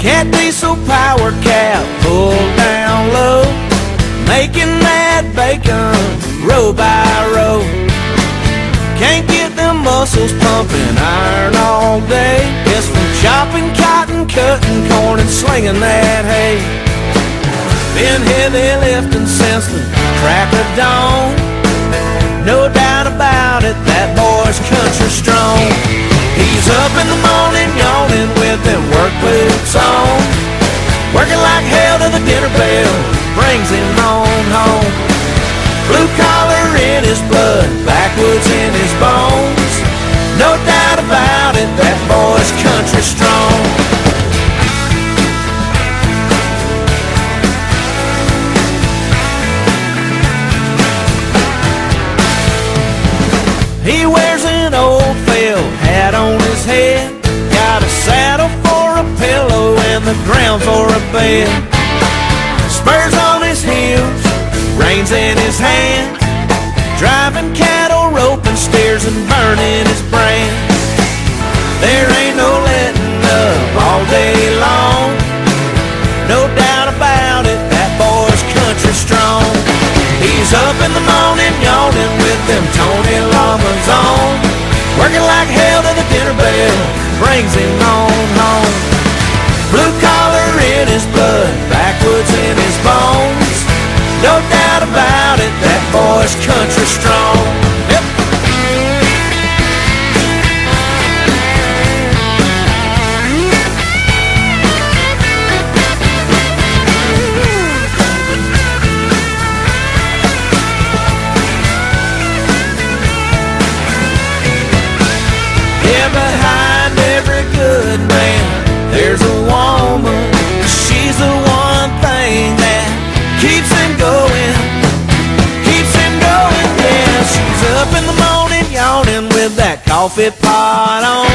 Cat diesel power cap pulled down low, making that bacon row by row. Can't get them muscles pumping iron all day. It's from chopping cotton, cutting corn, and slinging that hay. Been heavy lifting since the crack of dawn. No doubt about it, that boy's country strong. He's up in the morning yawning with them work boots on, working like hell till the dinner bell brings him on home. Blue collar in his blood, backwoods in his bones. No doubt about it, that boy's country strong. He wears an old felt hat on his head, got a saddle for a pillow and the ground for a bed. Spurs on his heels, reins in his hand, driving cattle, roping steers and burning his brand. There ain't no letting up all day long. No doubt about it, that boy's country strong. He's up in the morning yawning with them Tony Llamas on, working like hell till the dinner bell brings him on home. Blue collar in his blood, backwoods in his bones. No doubt about it, that boy's country strong. Yep. Yeah, behind every good man, there's a woman. She's the one thing that keeps him going, keeps him going. Yeah, she's up in the morning yawning with that coffee pot on,